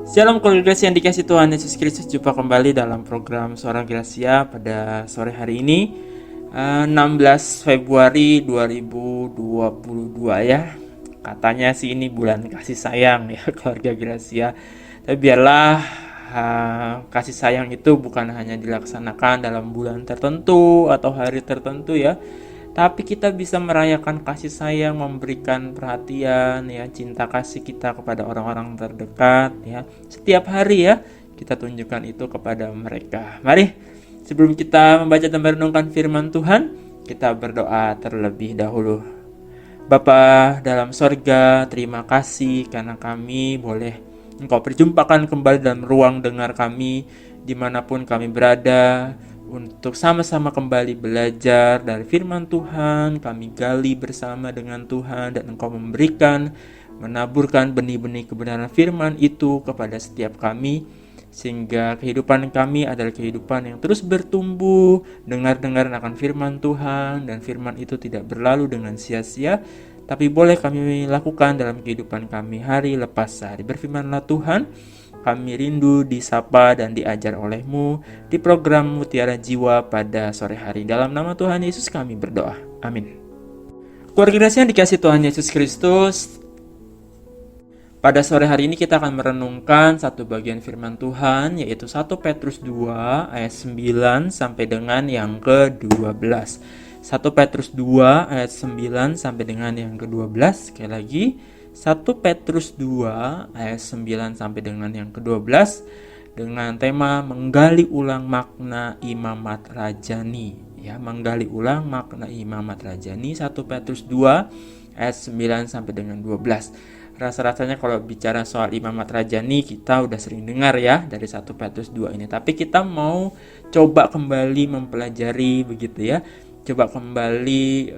Shalom kongregasi yang dikasih Tuhan Yesus Kristus, jumpa kembali dalam program Suara Gracia pada sore hari ini 16 Februari 2022 ya. Katanya sih ini bulan kasih sayang ya keluarga Gracia. Tapi biarlah kasih sayang itu bukan hanya dilaksanakan dalam bulan tertentu atau hari tertentu ya, tapi kita bisa merayakan kasih sayang, memberikan perhatian ya, cinta kasih kita kepada orang-orang terdekat ya. Setiap hari ya, kita tunjukkan itu kepada mereka. Mari, sebelum kita membaca dan merenungkan firman Tuhan, kita berdoa terlebih dahulu. Bapa dalam sorga, terima kasih karena kami boleh Engkau perjumpakan kembali dalam ruang dengar kami, dimanapun kami berada, untuk sama-sama kembali belajar dari firman Tuhan. Kami gali bersama dengan Tuhan dan Engkau menaburkan benih-benih kebenaran firman itu kepada setiap kami, sehingga kehidupan kami adalah kehidupan yang terus bertumbuh, dengar akan firman Tuhan, dan firman itu tidak berlalu dengan sia-sia, tapi boleh kami lakukan dalam kehidupan kami hari lepas hari. Berfirmanlah Tuhan, kami rindu disapa dan diajar oleh-Mu di program Mutiara Jiwa pada sore hari. Dalam nama Tuhan Yesus kami berdoa. Amin. Keluarga yang dikasih Tuhan Yesus Kristus, pada sore hari ini kita akan merenungkan satu bagian firman Tuhan, yaitu 1 Petrus 2 ayat 9 sampai dengan yang ke-12. 1 Petrus 2 ayat 9 sampai dengan yang ke-12. Sekali lagi, 1 Petrus 2 ayat 9 sampai dengan yang ke-12 dengan tema menggali ulang makna imamat rajani ya, menggali ulang makna imamat rajani. 1 Petrus 2 ayat 9 sampai dengan 12. Rasa-rasanya kalau bicara soal imamat rajani kita udah sering dengar ya dari 1 Petrus 2 ini, tapi kita mau coba kembali mempelajari begitu ya. Coba kembali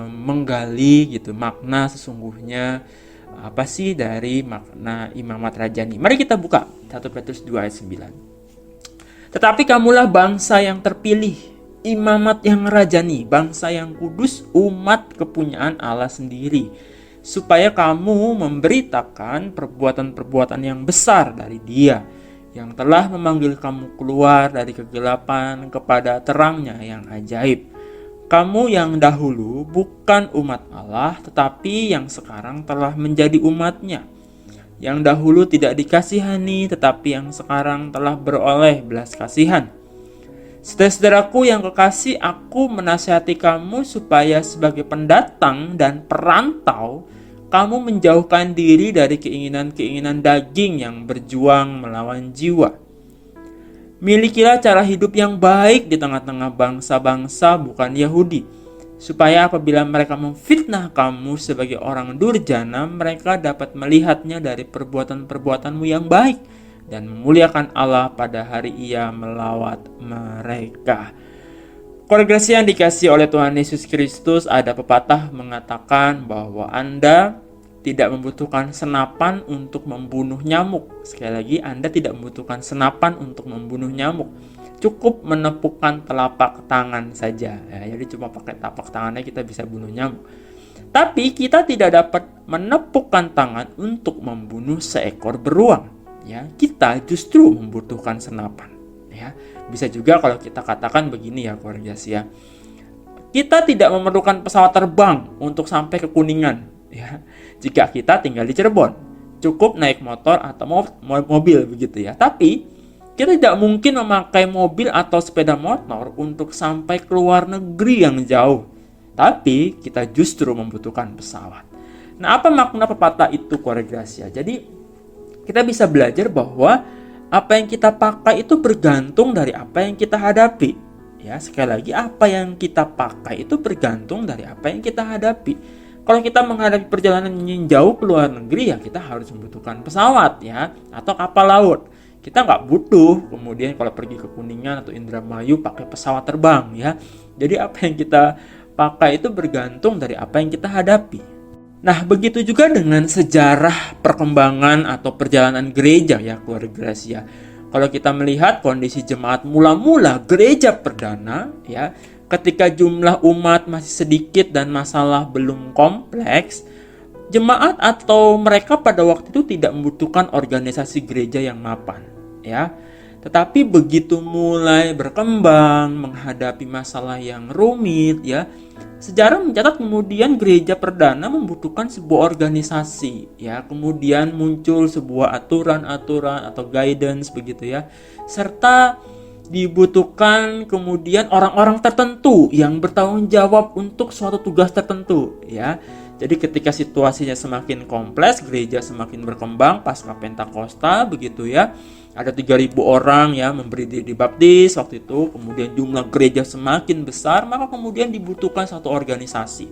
menggali gitu makna sesungguhnya apa sih dari makna imamat rajani. Mari kita buka 1 Petrus 2 ayat 9. Tetapi kamulah bangsa yang terpilih, imamat yang rajani, bangsa yang kudus, umat kepunyaan Allah sendiri, supaya kamu memberitakan perbuatan-perbuatan yang besar dari Dia yang telah memanggil kamu keluar dari kegelapan kepada terangnya yang ajaib. Kamu yang dahulu bukan umat Allah, tetapi yang sekarang telah menjadi umat-Nya. Yang dahulu tidak dikasihani, tetapi yang sekarang telah beroleh belas kasihan. Saudara-saudaraku yang kekasih, aku menasihati kamu supaya sebagai pendatang dan perantau, kamu menjauhkan diri dari keinginan-keinginan daging yang berjuang melawan jiwa. Milikilah cara hidup yang baik di tengah-tengah bangsa-bangsa bukan Yahudi, supaya apabila mereka memfitnah kamu sebagai orang durjana, mereka dapat melihatnya dari perbuatan-perbuatanmu yang baik dan memuliakan Allah pada hari Ia melawat mereka. Keluarga yang dikasihi oleh Tuhan Yesus Kristus, ada pepatah mengatakan bahwa Anda tidak membutuhkan senapan untuk membunuh nyamuk. Sekali lagi, Anda tidak membutuhkan senapan untuk membunuh nyamuk. Cukup menepukkan telapak tangan saja. Ya, jadi cuma pakai telapak tangannya kita bisa bunuh nyamuk. Tapi kita tidak dapat menepukkan tangan untuk membunuh seekor beruang. Ya, kita justru membutuhkan senapan. Ya, bisa juga kalau kita katakan begini ya keluarga ya. Kita tidak memerlukan pesawat terbang untuk sampai ke Kuningan. Ya, jika kita tinggal di Cirebon, cukup naik motor atau mobil begitu ya. Tapi kita tidak mungkin memakai mobil atau sepeda motor untuk sampai ke luar negeri yang jauh. Tapi kita justru membutuhkan pesawat. Nah, apa makna pepatah itu keluarga Gracia? Jadi kita bisa belajar bahwa apa yang kita pakai itu bergantung dari apa yang kita hadapi. Ya, sekali lagi, apa yang kita pakai itu bergantung dari apa yang kita hadapi. Kalau kita menghadapi perjalanan yang jauh ke luar negeri, ya kita harus membutuhkan pesawat ya, atau kapal laut. Kita nggak butuh kemudian kalau pergi ke Kuningan atau Indramayu pakai pesawat terbang ya. Jadi apa yang kita pakai itu bergantung dari apa yang kita hadapi. Nah, begitu juga dengan sejarah perkembangan atau perjalanan gereja ya keluarga Gracia. Kalau kita melihat kondisi jemaat mula-mula gereja perdana ya, ketika jumlah umat masih sedikit dan masalah belum kompleks, Jemaat atau mereka pada waktu itu tidak membutuhkan organisasi gereja yang mapan, ya. Tetapi begitu mulai berkembang, menghadapi masalah yang rumit, ya, sejarah mencatat kemudian gereja perdana membutuhkan sebuah organisasi, ya. Kemudian muncul sebuah aturan-aturan atau guidance begitu, ya. Serta dibutuhkan kemudian orang-orang tertentu yang bertanggung jawab untuk suatu tugas tertentu, ya. Jadi ketika situasinya semakin kompleks, gereja semakin berkembang pasca Pentakosta begitu, ya. Ada 3.000 orang ya memberi diri dibaptis waktu itu, kemudian jumlah gereja semakin besar, maka kemudian dibutuhkan satu organisasi.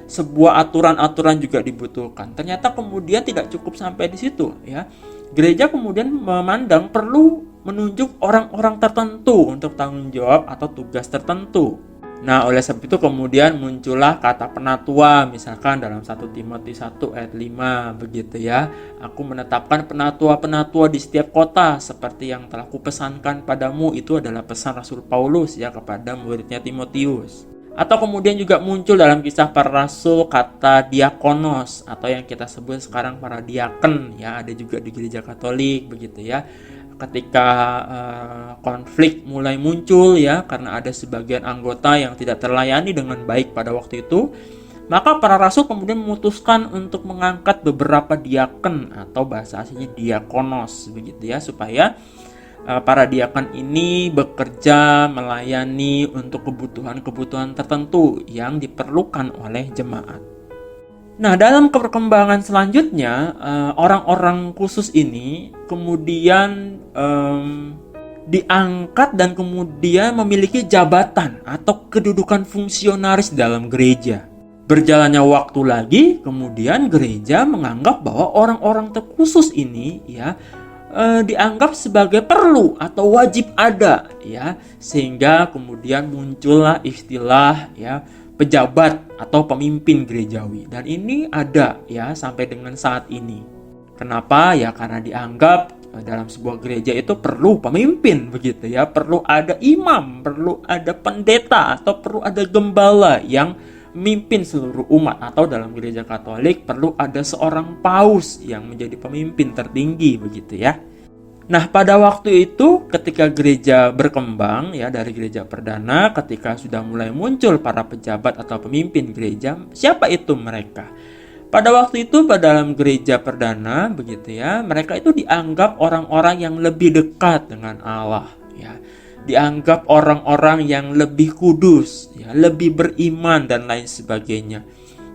Sebuah aturan-aturan juga dibutuhkan. Ternyata kemudian tidak cukup sampai di situ, ya. Gereja kemudian memandang perlu menunjuk orang-orang tertentu untuk tanggung jawab atau tugas tertentu. Nah, oleh sebab itu kemudian muncullah kata penatua, misalkan dalam 1 Timotius 1 ayat 5 begitu, ya. Aku menetapkan penatua-penatua di setiap kota seperti yang telah kupesankan padamu. Itu adalah pesan Rasul Paulus, ya, kepada muridnya Timotius. Atau kemudian juga muncul dalam Kisah Para Rasul kata diakonos atau yang kita sebut sekarang para diaken, ya, ada juga di gereja Katolik begitu, ya. Ketika konflik mulai muncul, ya, karena ada sebagian anggota yang tidak terlayani dengan baik pada waktu itu, maka para rasul kemudian memutuskan untuk mengangkat beberapa diaken atau bahasa aslinya diakonos begitu, ya, supaya para diaken ini bekerja melayani untuk kebutuhan-kebutuhan tertentu yang diperlukan oleh jemaat. Nah, dalam perkembangan selanjutnya, orang-orang khusus ini kemudian diangkat dan kemudian memiliki jabatan atau kedudukan fungsionaris dalam gereja. Berjalannya waktu lagi, kemudian gereja menganggap bahwa orang-orang terkhusus ini, ya, dianggap sebagai perlu atau wajib ada, ya, sehingga kemudian muncullah istilah, ya, pejabat atau pemimpin gerejawi, dan ini ada, ya, sampai dengan saat ini. Kenapa? Ya karena dianggap dalam sebuah gereja itu perlu pemimpin begitu, ya, perlu ada imam, perlu ada pendeta atau perlu ada gembala yang memimpin seluruh umat, atau dalam gereja Katolik perlu ada seorang paus yang menjadi pemimpin tertinggi begitu, ya. Nah, pada waktu itu ketika gereja berkembang, ya, dari gereja perdana, ketika sudah mulai muncul para pejabat atau pemimpin gereja, siapa itu mereka? Pada waktu itu pada dalam gereja perdana begitu, ya, mereka itu dianggap orang-orang yang lebih dekat dengan Allah, ya. Dianggap orang-orang yang lebih kudus, ya, lebih beriman dan lain sebagainya.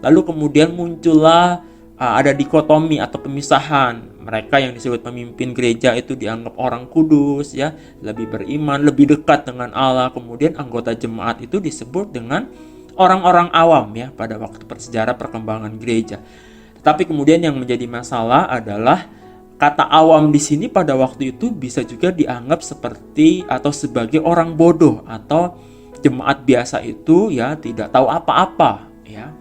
Lalu kemudian muncullah ada dikotomi atau pemisahan. Mereka yang disebut pemimpin gereja itu dianggap orang kudus, ya, lebih beriman, lebih dekat dengan Allah. Kemudian anggota jemaat itu disebut dengan orang-orang awam, ya, pada waktu sejarah perkembangan gereja. Tetapi kemudian yang menjadi masalah adalah kata awam di sini pada waktu itu bisa juga dianggap seperti atau sebagai orang bodoh atau jemaat biasa itu, ya, tidak tahu apa-apa, ya.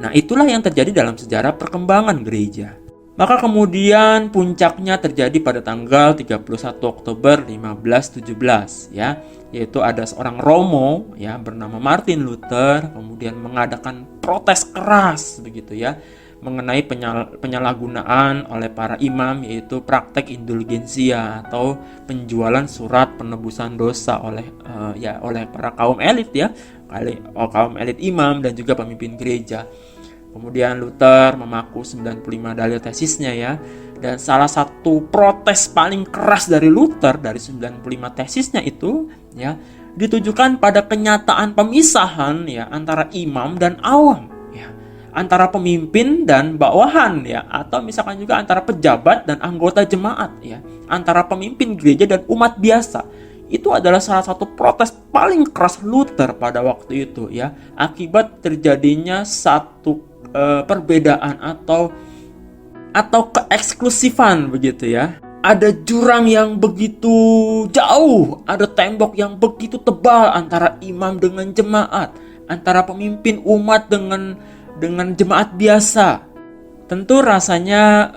Nah, itulah yang terjadi dalam sejarah perkembangan gereja. Maka kemudian puncaknya terjadi pada tanggal 31 Oktober 1517, ya, yaitu ada seorang Romo, ya, bernama Martin Luther kemudian mengadakan protes keras begitu, ya, mengenai penyalahgunaan oleh para imam, yaitu praktek indulgensia atau penjualan surat penebusan dosa oleh para kaum elit, ya, kaum elit imam dan juga pemimpin gereja. Kemudian Luther memaku 95 dalil tesisnya, ya. Dan salah satu protes paling keras dari Luther dari 95 tesisnya itu, ya, ditujukan pada kenyataan pemisahan, ya, antara imam dan awam, ya. Antara pemimpin dan bawahan, ya, atau misalkan juga antara pejabat dan anggota jemaat, ya. Antara pemimpin gereja dan umat biasa. Itu adalah salah satu protes paling keras Luther pada waktu itu, ya, akibat terjadinya satu perbedaan atau keeksklusifan begitu, ya. Ada jurang yang begitu jauh, ada tembok yang begitu tebal antara imam dengan jemaat, antara pemimpin umat dengan jemaat biasa. Tentu rasanya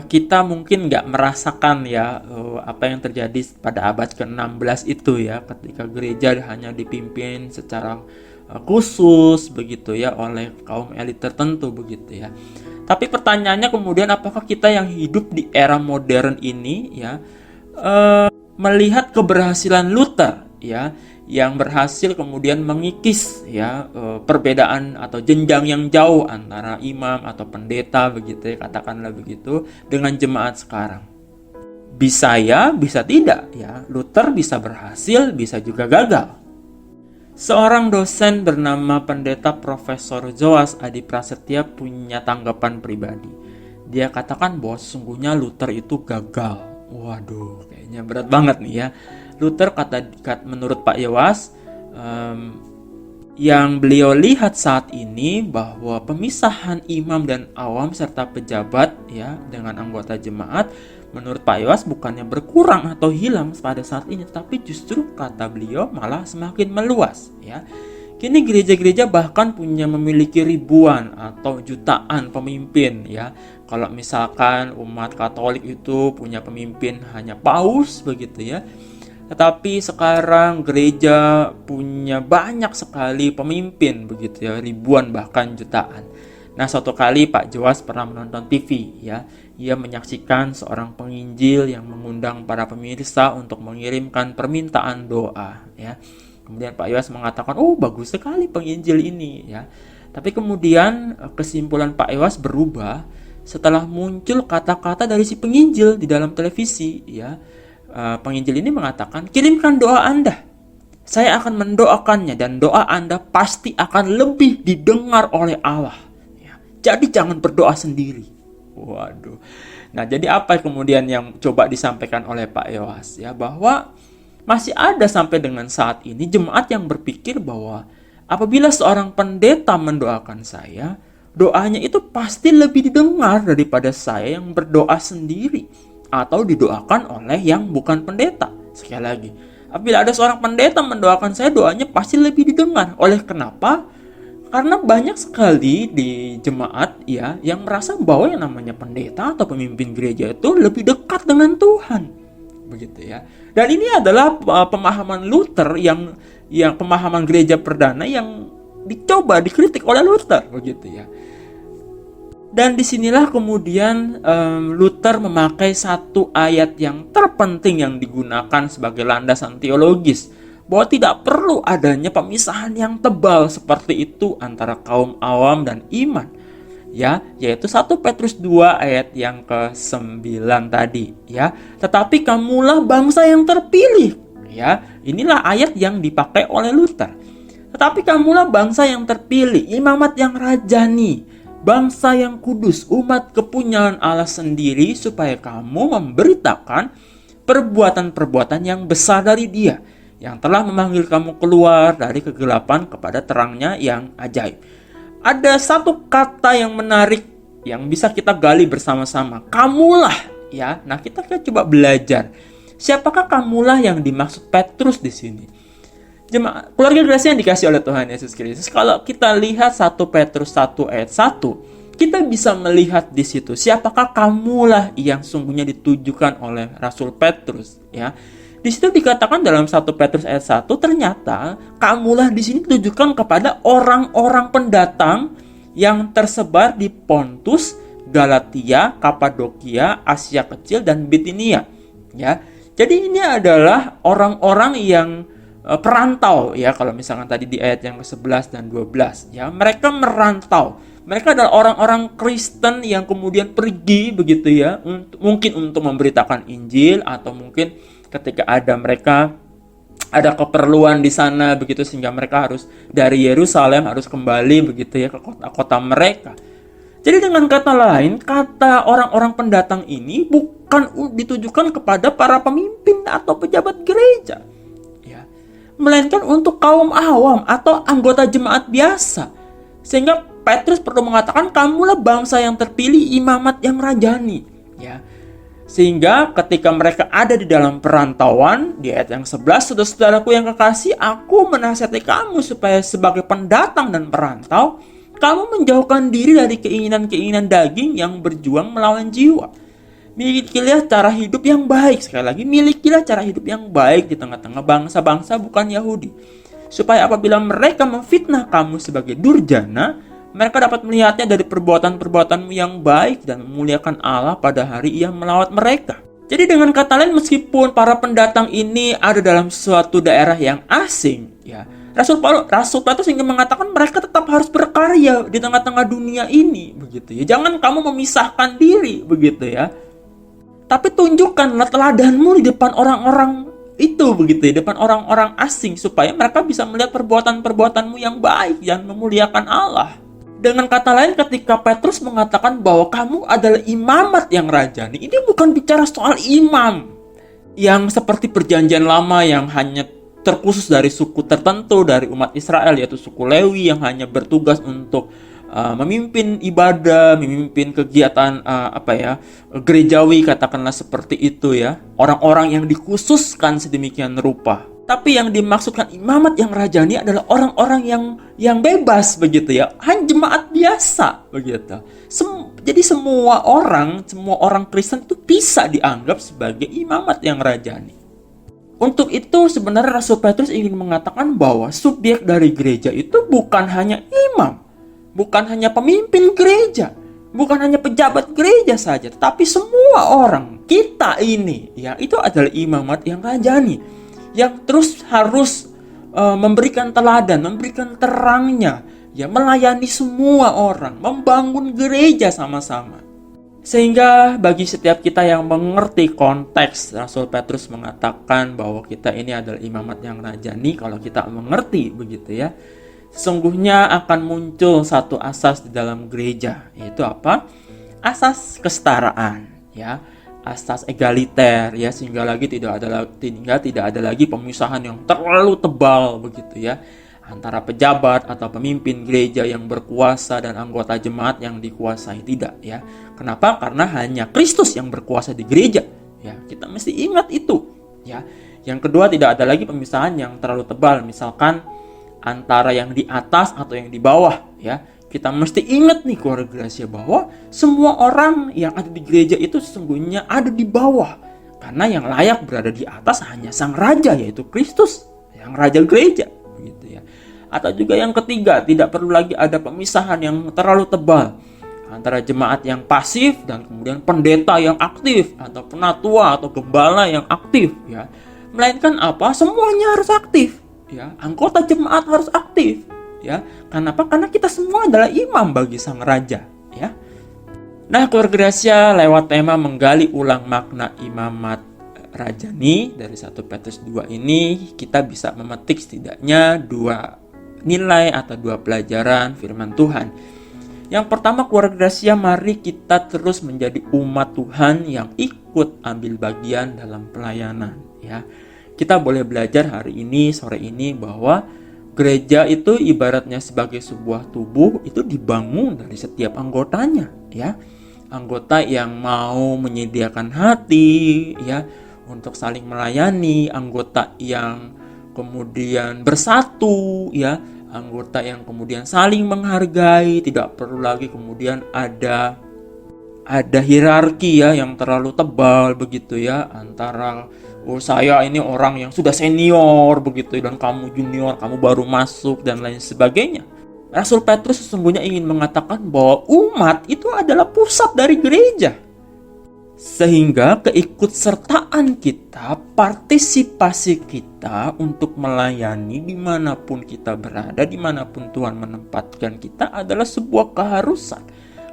kita mungkin nggak merasakan, ya, apa yang terjadi pada abad ke-16 itu, ya, ketika gereja hanya dipimpin secara khusus begitu, ya, oleh kaum elit tertentu begitu, ya. Tapi pertanyaannya kemudian, apakah kita yang hidup di era modern ini ya melihat keberhasilan Luther ya, yang berhasil kemudian mengikis ya perbedaan atau jenjang yang jauh antara imam atau pendeta begitu ya, katakanlah begitu, dengan jemaat sekarang. Bisa ya, bisa tidak ya. Luther bisa berhasil, bisa juga gagal. Seorang dosen bernama Pendeta Profesor Joas Adi Prasetya punya tanggapan pribadi. Dia katakan bahwa sesungguhnya Luther itu gagal. Waduh, kayaknya berat banget nih ya. Luther menurut Pak Joas, yang beliau lihat saat ini bahwa pemisahan imam dan awam serta pejabat ya dengan anggota jemaat, menurut Pak Joas bukannya berkurang atau hilang pada saat ini, tapi justru kata beliau malah semakin meluas ya. Kini gereja-gereja bahkan memiliki ribuan atau jutaan pemimpin ya. Kalau misalkan umat Katolik itu punya pemimpin hanya paus begitu ya. Tetapi sekarang gereja punya banyak sekali pemimpin begitu ya, ribuan bahkan jutaan. Nah, suatu kali Pak Joas pernah menonton TV ya. Ia menyaksikan seorang penginjil yang mengundang para pemirsa untuk mengirimkan permintaan doa ya. Kemudian Pak Joas mengatakan, "Oh, bagus sekali penginjil ini ya." Tapi kemudian kesimpulan Pak Joas berubah setelah muncul kata-kata dari si penginjil di dalam televisi ya. Penginjil ini mengatakan, "Kirimkan doa Anda. Saya akan mendoakannya dan doa Anda pasti akan lebih didengar oleh Allah. Ya, jadi jangan berdoa sendiri." Waduh. Nah, jadi apa kemudian yang coba disampaikan oleh Pak Joas ya, bahwa masih ada sampai dengan saat ini jemaat yang berpikir bahwa apabila seorang pendeta mendoakan saya, doanya itu pasti lebih didengar daripada saya yang berdoa sendiri atau didoakan oleh yang bukan pendeta. Sekali lagi, apabila ada seorang pendeta mendoakan saya, doanya pasti lebih didengar. Oleh kenapa? Karena banyak sekali di jemaat ya yang merasa bahwa yang namanya pendeta atau pemimpin gereja itu lebih dekat dengan Tuhan. Begitu ya. Dan ini adalah pemahaman Luther yang pemahaman gereja perdana yang dicoba dikritik oleh Luther begitu ya. Dan disinilah kemudian Luther memakai satu ayat yang terpenting yang digunakan sebagai landasan teologis, bahwa tidak perlu adanya pemisahan yang tebal seperti itu antara kaum awam dan iman. Ya, yaitu 1 Petrus 2 ayat yang ke-9 tadi ya. Tetapi kamulah bangsa yang terpilih ya. Inilah ayat yang dipakai oleh Luther. Tetapi kamulah bangsa yang terpilih, imamat yang rajani, bangsa yang kudus, umat kepunyaan Allah sendiri, supaya kamu memberitakan perbuatan-perbuatan yang besar dari Dia yang telah memanggil kamu keluar dari kegelapan kepada terangnya yang ajaib. Ada satu kata yang menarik yang bisa kita gali bersama-sama. Kamulah ya. Nah, kita coba belajar. Siapakah kamulah yang dimaksud Petrus di sini? Jemaat keluarga Gracia yang dikasih oleh Tuhan Yesus Kristus. Kalau kita lihat 1 Petrus 1 ayat 1, kita bisa melihat di situ siapakah kamulah yang sungguhnya ditujukan oleh Rasul Petrus ya. Di situ dikatakan dalam 1 Petrus ayat 1, ternyata kamulah di sini ditujukan kepada orang-orang pendatang yang tersebar di Pontus, Galatia, Kapadokia, Asia Kecil dan Bitinia. Ya. Jadi ini adalah orang-orang yang perantau ya, kalau misalkan tadi di ayat yang ke-11 dan 12 ya, mereka merantau. Mereka adalah orang-orang Kristen yang kemudian pergi begitu ya, mungkin untuk memberitakan Injil, atau mungkin ketika mereka ada keperluan di sana begitu, sehingga mereka harus dari Yerusalem harus kembali begitu ya ke kota-kota mereka. Jadi dengan kata lain, kata orang-orang pendatang ini bukan ditujukan kepada para pemimpin atau pejabat gereja ya, melainkan untuk kaum awam atau anggota jemaat biasa. Sehingga Petrus perlu mengatakan, kamulah bangsa yang terpilih, imamat yang rajani ya. Sehingga ketika mereka ada di dalam perantauan, di ayat yang 11, saudara-saudaraku yang kekasih, aku menasihati kamu supaya sebagai pendatang dan perantau, kamu menjauhkan diri dari keinginan-keinginan daging yang berjuang melawan jiwa. Milikilah cara hidup yang baik. Sekali lagi, milikilah cara hidup yang baik di tengah-tengah bangsa-bangsa bukan Yahudi. Supaya apabila mereka memfitnah kamu sebagai durjana, Mereka dapat melihatnya dari perbuatan-perbuatanmu yang baik dan memuliakan Allah pada hari Ia melawat mereka. Jadi dengan kata lain, meskipun para pendatang ini ada dalam suatu daerah yang asing, ya, Rasul Petrus ingin mengatakan mereka tetap harus berkarya di tengah-tengah dunia ini, begitu ya. Jangan kamu memisahkan diri, begitu ya. Tapi tunjukkanlah teladanmu di depan orang-orang itu, begitu ya, depan orang-orang asing, supaya mereka bisa melihat perbuatan-perbuatanmu yang baik dan memuliakan Allah. Dengan kata lain, ketika Petrus mengatakan bahwa kamu adalah imamat yang rajani, ini bukan bicara soal imam yang seperti perjanjian lama yang hanya terkhusus dari suku tertentu dari umat Israel, yaitu suku Lewi yang hanya bertugas untuk memimpin ibadah, memimpin kegiatan gerejawi, katakanlah seperti itu ya. Orang-orang yang dikhususkan sedemikian rupa. Tapi yang dimaksudkan imamat yang rajani adalah orang-orang yang bebas, begitu ya, hanya jemaat biasa, begitu. Jadi semua orang Kristen itu bisa dianggap sebagai imamat yang rajani. Untuk itu sebenarnya Rasul Petrus ingin mengatakan bahwa subjek dari gereja itu bukan hanya imam, bukan hanya pemimpin gereja, bukan hanya pejabat gereja saja, tetapi semua orang, kita ini ya, itu adalah imamat yang rajani, yang terus harus memberikan teladan, memberikan terangnya, ya, melayani semua orang, membangun gereja sama-sama. Sehingga bagi setiap kita yang mengerti konteks Rasul Petrus mengatakan bahwa kita ini adalah imamat yang rajani, kalau kita mengerti begitu ya, sesungguhnya akan muncul satu asas di dalam gereja, yaitu apa? Asas kesetaraan, ya. Asas egaliter, ya, sehingga tidak ada lagi pemisahan yang terlalu tebal begitu ya, antara pejabat atau pemimpin gereja yang berkuasa dan anggota jemaat yang dikuasai, tidak ya. Kenapa? Karena hanya Kristus yang berkuasa di gereja, ya. Kita mesti ingat itu, ya. Yang kedua, tidak ada lagi pemisahan yang terlalu tebal, misalkan antara yang di atas atau yang di bawah, ya. Kita mesti ingat nih, keluarga Gracia, bahwa semua orang yang ada di gereja itu sesungguhnya ada di bawah. Karena yang layak berada di atas hanya Sang Raja, yaitu Kristus, yang Raja gereja. Gitu ya. Atau juga yang ketiga, tidak perlu lagi ada pemisahan yang terlalu tebal antara jemaat yang pasif dan kemudian pendeta yang aktif, atau penatua atau gembala yang aktif. Ya. Melainkan apa? Semuanya harus aktif. Ya. Anggota jemaat harus aktif. Ya, kenapa? Karena kita semua adalah imam bagi Sang Raja, ya. Nah, keluarga Gracia, lewat tema menggali ulang makna imamat rajani dari 1 Petrus 2 ini, kita bisa memetik setidaknya 2 nilai atau 2 pelajaran firman Tuhan. Yang pertama, keluarga Gracia, mari kita terus menjadi umat Tuhan yang ikut ambil bagian dalam pelayanan, ya. Kita boleh belajar hari ini, sore ini, bahwa gereja itu ibaratnya sebagai sebuah tubuh, itu dibangun dari setiap anggotanya, ya. Anggota yang mau menyediakan hati, ya, untuk saling melayani, anggota yang kemudian bersatu, ya, anggota yang kemudian saling menghargai, tidak perlu lagi kemudian ada hierarki, ya, yang terlalu tebal begitu ya, antara saya ini orang yang sudah senior begitu dan kamu junior, kamu baru masuk dan lain sebagainya. Rasul Petrus sesungguhnya ingin mengatakan bahwa umat itu adalah pusat dari gereja. Sehingga keikutsertaan kita, partisipasi kita untuk melayani dimanapun kita berada, dimanapun Tuhan menempatkan kita, adalah sebuah keharusan.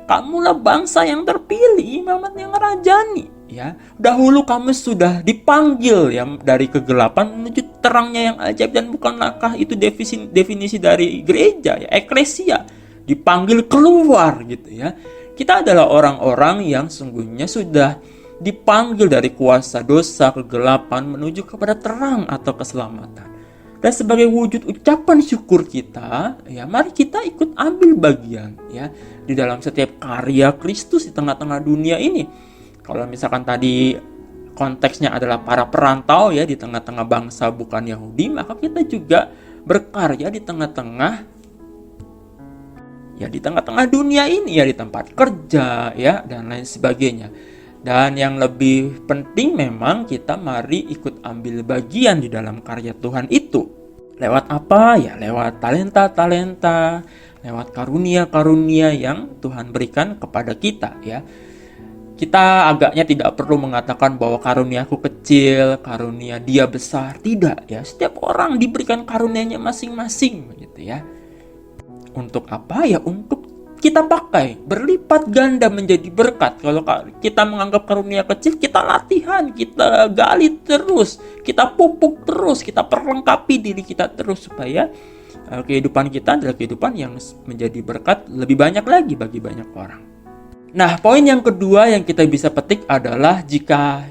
Kamulah bangsa yang terpilih, imamat yang rajani, ya. Dahulu kamu sudah dipanggil, ya, dari kegelapan menuju terangnya yang ajaib, dan bukanlahkah itu definisi dari gereja, ya, eklesia, dipanggil keluar gitu ya. Kita adalah orang-orang yang sungguhnya sudah dipanggil dari kuasa dosa, kegelapan menuju kepada terang atau keselamatan. Dan sebagai wujud ucapan syukur kita, ya, mari kita ikut ambil bagian, ya, di dalam setiap karya Kristus di tengah-tengah dunia ini. Kalau misalkan tadi konteksnya adalah para perantau, ya, di tengah-tengah bangsa bukan Yahudi, maka kita juga berkarya di tengah-tengah, ya, di tengah-tengah dunia ini, ya, di tempat kerja, ya, dan lain sebagainya. Dan yang lebih penting memang kita mari ikut ambil bagian di dalam karya Tuhan itu. Lewat apa? Ya lewat talenta-talenta, lewat karunia-karunia yang Tuhan berikan kepada kita ya. Kita agaknya tidak perlu mengatakan bahwa karuniaku kecil, karunia dia besar. Tidak ya, setiap orang diberikan karunianya masing-masing begitu ya. Untuk apa ya? Untuk kita pakai, berlipat ganda menjadi berkat. Kalau kita menganggap karunia kecil, kita latihan, kita gali terus, kita pupuk terus, kita perlengkapi diri kita terus supaya kehidupan kita adalah kehidupan yang menjadi berkat lebih banyak lagi bagi banyak orang. Nah, poin yang kedua yang kita bisa petik adalah jika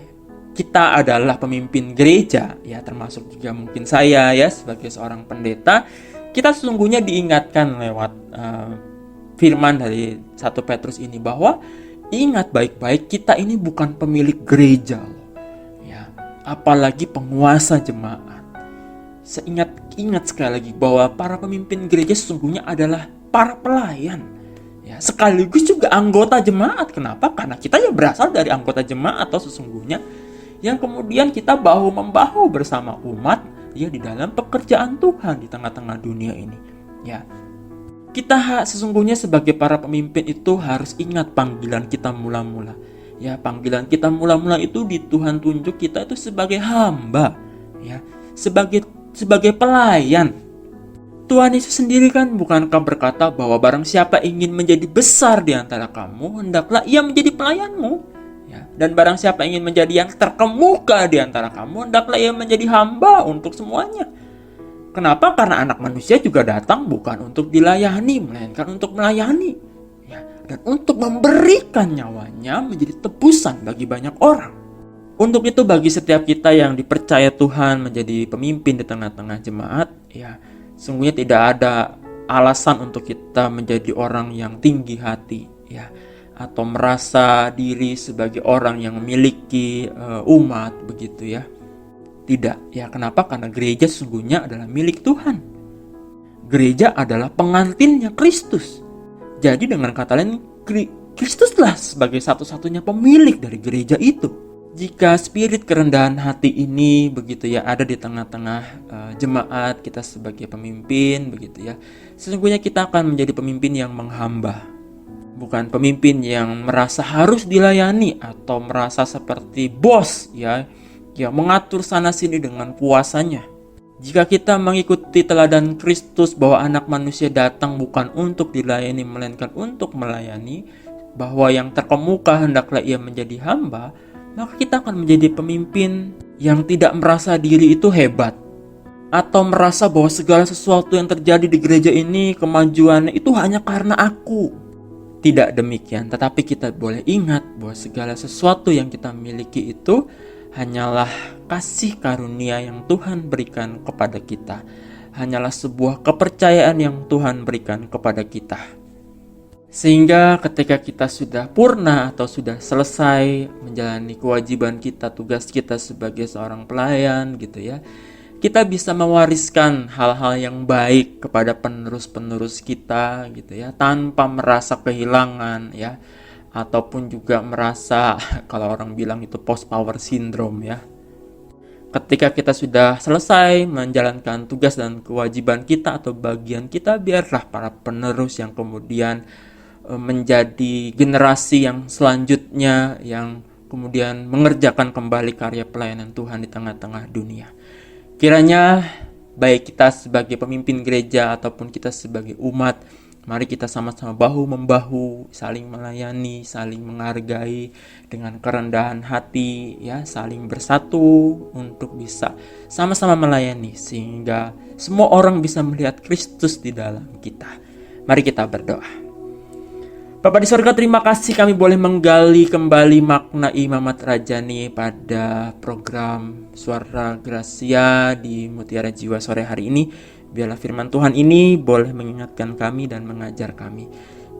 kita adalah pemimpin gereja, ya termasuk juga mungkin saya ya sebagai seorang pendeta, kita sesungguhnya diingatkan lewat firman dari 1 Petrus ini bahwa ingat baik-baik kita ini bukan pemilik gereja loh, ya, apalagi penguasa jemaat. Ingat sekali lagi bahwa para pemimpin gereja sesungguhnya adalah para pelayan. Ya, sekaligus juga anggota jemaat. Kenapa? Karena kita ya berasal dari anggota jemaat atau sesungguhnya yang kemudian kita bahu-membahu bersama umat ya di dalam pekerjaan Tuhan di tengah-tengah dunia ini. Ya. Kita sesungguhnya sebagai para pemimpin itu harus ingat panggilan kita mula-mula. Ya, panggilan kita mula-mula itu di Tuhan tunjuk kita itu sebagai hamba, ya, sebagai pelayan. Tuhan Yesus sendiri kan bukankah berkata bahwa barang siapa ingin menjadi besar di antara kamu, hendaklah ia menjadi pelayanmu. Ya, dan barang siapa ingin menjadi yang terkemuka di antara kamu, hendaklah ia menjadi hamba untuk semuanya. Kenapa? Karena anak manusia juga datang bukan untuk dilayani, melainkan untuk melayani. Ya, dan untuk memberikan nyawanya menjadi tebusan bagi banyak orang. Untuk itu bagi setiap kita yang dipercaya Tuhan menjadi pemimpin di tengah-tengah jemaat, ya, sungguhnya tidak ada alasan untuk kita menjadi orang yang tinggi hati ya, atau merasa diri sebagai orang yang memiliki umat begitu ya. Tidak ya, kenapa? Karena gereja sesungguhnya adalah milik Tuhan. Gereja adalah pengantinnya Kristus. Jadi dengan kata lain, Kristuslah sebagai satu-satunya pemilik dari gereja itu. Jika spirit kerendahan hati ini begitu ya ada di tengah-tengah jemaat kita sebagai pemimpin begitu ya, sesungguhnya kita akan menjadi pemimpin yang menghamba, bukan pemimpin yang merasa harus dilayani atau merasa seperti bos ya, yang mengatur sana sini dengan kuasanya. Jika kita mengikuti teladan Kristus bahwa anak manusia datang bukan untuk dilayani melainkan untuk melayani, bahwa yang terkemuka hendaklah ia menjadi hamba, maka kita akan menjadi pemimpin yang tidak merasa diri itu hebat atau merasa bahwa segala sesuatu yang terjadi di gereja ini, kemajuannya itu hanya karena aku. Tidak demikian, tetapi kita boleh ingat bahwa segala sesuatu yang kita miliki itu hanyalah kasih karunia yang Tuhan berikan kepada kita. Hanyalah sebuah kepercayaan yang Tuhan berikan kepada kita. Sehingga ketika kita sudah purna atau sudah selesai menjalani kewajiban kita, tugas kita sebagai seorang pelayan gitu ya, kita bisa mewariskan hal-hal yang baik kepada penerus-penerus kita gitu ya, tanpa merasa kehilangan ya, ataupun juga merasa kalau orang bilang itu post power syndrome ya. Ketika kita sudah selesai menjalankan tugas dan kewajiban kita atau bagian kita, biarlah para penerus yang kemudian menjadi generasi yang selanjutnya yang kemudian mengerjakan kembali karya pelayanan Tuhan di tengah-tengah dunia. Kiranya baik kita sebagai pemimpin gereja ataupun kita sebagai umat, mari kita sama-sama bahu-membahu, saling melayani, saling menghargai dengan kerendahan hati ya, saling bersatu untuk bisa sama-sama melayani sehingga semua orang bisa melihat Kristus di dalam kita. Mari kita berdoa. Bapa di surga, terima kasih kami boleh menggali kembali makna Imamat Rajani pada program Suara Gracia di Mutiara Jiwa sore hari ini. Biarlah firman Tuhan ini boleh mengingatkan kami dan mengajar kami.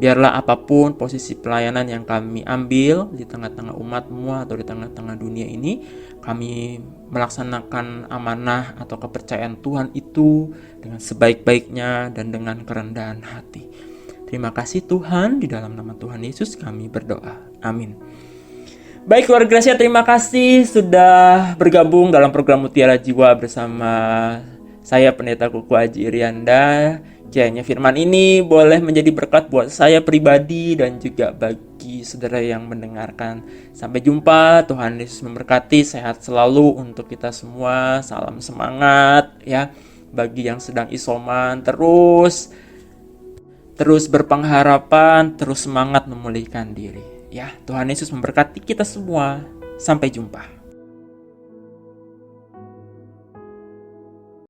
Biarlah apapun posisi pelayanan yang kami ambil di tengah-tengah umat-Mu atau di tengah-tengah dunia ini, kami melaksanakan amanah atau kepercayaan Tuhan itu dengan sebaik-baiknya dan dengan kerendahan hati. Terima kasih Tuhan, di dalam nama Tuhan Yesus kami berdoa. Amin. Baik keluarga Gracia, terima kasih sudah bergabung dalam program Mutiara Jiwa bersama saya Pendeta Kuku Haji Irianda Kiranya firman ini boleh menjadi berkat buat saya pribadi dan juga bagi saudara yang mendengarkan. Sampai jumpa, Tuhan Yesus memberkati, sehat selalu untuk kita semua. Salam semangat ya. Bagi yang sedang isoman, terus berpengharapan, terus semangat memulihkan diri. Ya, Tuhan Yesus memberkati kita semua. Sampai jumpa.